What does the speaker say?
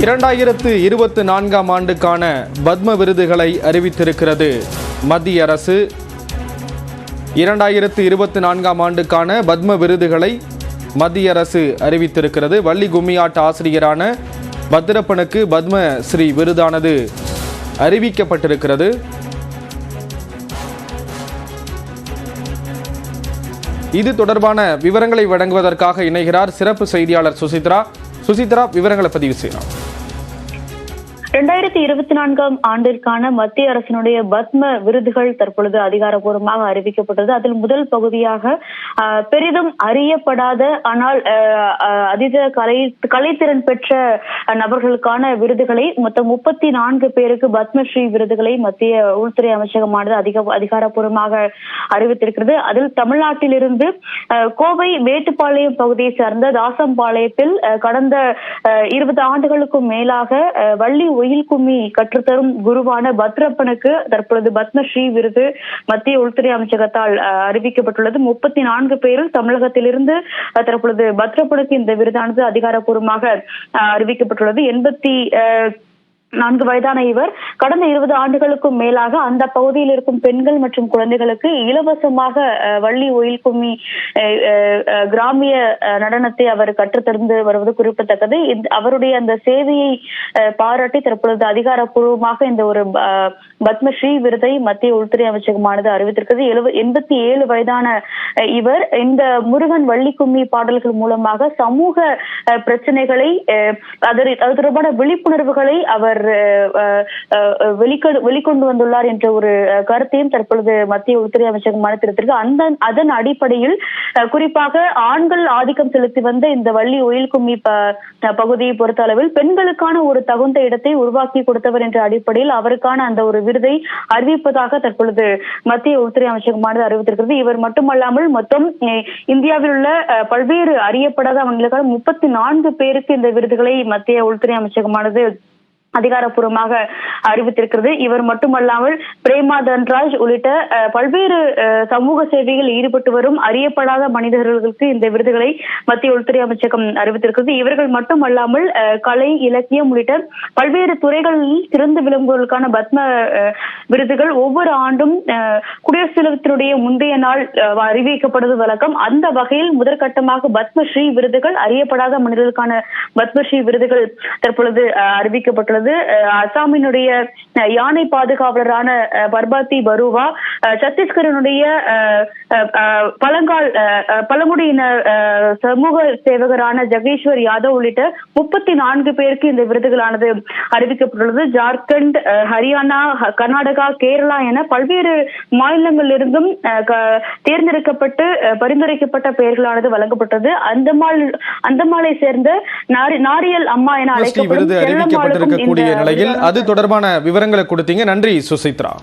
2024ஆம் ஆண்டுக்கான பத்ம விருதுகளை அறிவித்திருக்கிறது மத்திய அரசு. 2024ஆம் ஆண்டுக்கான பத்ம விருதுகளை மத்திய அரசு அறிவித்திருக்கிறது. வள்ளி கும்மியாட்ட ஆசிரியரான பத்ரப்பனுக்கு பத்ம ஸ்ரீ விருதானது அறிவிக்கப்பட்டிருக்கிறது. இது தொடர்பான விவரங்களை வழங்குவதற்காக இணைகிறார் சிறப்பு செய்தியாளர் சுசித்ரா. சுசித்ரா, விவரங்களை பதிவு செய்யலாம். 2024ஆம் ஆண்டிற்கான மத்திய அரசினுடைய பத்ம விருதுகள் தற்பொழுது அதிகாரப்பூர்வமாக அறிவிக்கப்பட்டது. அதில் முதல் பகுதியாக பெரிதும் அறியப்படாத ஆனால் அதீத கலைத்திறன் பெற்ற நபர்களுக்கான விருதுகளை மொத்தம் 34 பேருக்கு பத்மஸ்ரீ விருதுகளை மத்திய உள்துறை அமைச்சகமானது அதிகாரப்பூர்வமாக அறிவித்திருக்கிறது. அதில் தமிழ்நாட்டிலிருந்து கோவை மேட்டுப்பாளையம் பகுதியை சார்ந்த தாசம்பாளையத்தில் கடந்த 20 ஆண்டுகளுக்கும் மேலாக வள்ளி ஒயில் கும்மி கற்றுத்தரும் குருவான பத்ரப்பனுக்கு தற்பொழுது பத்மஸ்ரீ விருது மத்திய உள்துறை அமைச்சகத்தால் அறிவிக்கப்பட்டுள்ளது. 34 பேரில் தமிழகத்திலிருந்து தற்பொழுது பத்ரப்பனுக்கு இந்த விருதானது அதிகாரப்பூர்வமாக அறிவிக்கப்பட்டுள்ளது. 84 வயதான இவர் கடந்த 20 ஆண்டுகளுக்கும் மேலாக அந்த பகுதியில் இருக்கும் பெண்கள் மற்றும் குழந்தைகளுக்கு இலவசமாக வள்ளி ஒயில் கும்மி கிராமிய நடனத்தை அவர் கற்றுத்தந்து வருவது குறிப்பிடத்தக்கது. அவருடைய அந்த சேவையை பாராட்டி தற்பொழுது அதிகாரப்பூர்வமாக இந்த ஒரு பத்மஸ்ரீ விருதை மத்திய உள்துறை அமைச்சகமானது அறிவித்திருக்கிறது. 87 வயதான இவர் இந்த முருகன் வள்ளி கும்மி பாடல்கள் மூலமாக சமூக பிரச்சனைகளை அது தொடர்பான விழிப்புணர்வுகளை அவர் வெளிக்கொண்டு வந்துள்ளார் என்ற ஒரு கருத்தையும் தற்பொழுது மத்திய உள்துறை அமைச்சகம் தெரிவித்திருக்கு. அதன் அடிப்படையில் குறிப்பாக ஆண்கள் ஆதிக்கம் செலுத்தி வந்த இந்த வள்ளி ஒயில் கும்மி பகுதியை பொறுத்த அளவில் பெண்களுக்கான ஒரு தகுந்த இடத்தை உருவாக்கி கொடுத்தவர் என்ற அடிப்படையில் அவருக்கான அந்த ஒரு விருதை அறிவிப்பதாக தற்பொழுது மத்திய உள்துறை அமைச்சகமானது அறிவித்திருக்கிறது. இவர் மட்டுமல்லாமல் மொத்தம் இந்தியாவில் உள்ள பல்வேறு அறியப்படாத அவங்களுக்கான 34 பேருக்கு இந்த விருதுகளை மத்திய உள்துறை அமைச்சகமானது அதிகாரப்பூர்வமாக அறிவித்திருக்கிறது. இவர் மட்டுமல்லாமல் பிரேமா தன்ராஜ் உள்ளிட்ட பல்வேறு சமூக சேவையில் ஈடுபட்டு வரும் அறியப்படாத மனிதர்களுக்கு இந்த விருதுகளை மத்திய உள்துறை அமைச்சகம் அறிவித்திருக்கிறது. இவர்கள் மட்டுமல்லாமல் கலை, இலக்கியம் உள்ளிட்ட பல்வேறு துறைகளில் சிறந்து விளங்குவதற்கான பத்ம விருதுகள் ஒவ்வொரு ஆண்டும் குடியரசுத் தினத்தினுடைய முந்தைய நாள் அறிவிக்கப்படுவது வழக்கம். அந்த வகையில் முதற்கட்டமாக பத்மஸ்ரீ விருதுகள் அறியப்படாத மனிதர்களுக்கான பத்மஸ்ரீ விருதுகள் தற்பொழுது அறிவிக்கப்பட்டுள்ளது. அசாமினுடைய யானை பாதுகாவலரான பர்பாத்தி பருவா, சத்தீஸ்கரினுடைய பழங்குடியின சமூக சேவகரான ஜகேஸ்வர் யாதவ் உள்ளிட்ட 34 பேருக்கு இந்த விருதுகளானது அறிவிக்கப்பட்டுள்ளது. ஜார்க்கண்ட், ஹரியானா, கர்நாடகா, கேரளா என பல்வேறு மாநிலங்களிலிருந்தும் தேர்ந்தெடுக்கப்பட்டு பரிந்துரைக்கப்பட்ட பெயர்களானது வழங்கப்பட்டது. அந்தமாலை சேர்ந்த நாரியல் அம்மா என அழைக்கப்படும் நிலையில் அது தொடர்பான விவரங்களை கொடுத்தீங்க. நன்றி சுசித்ரா.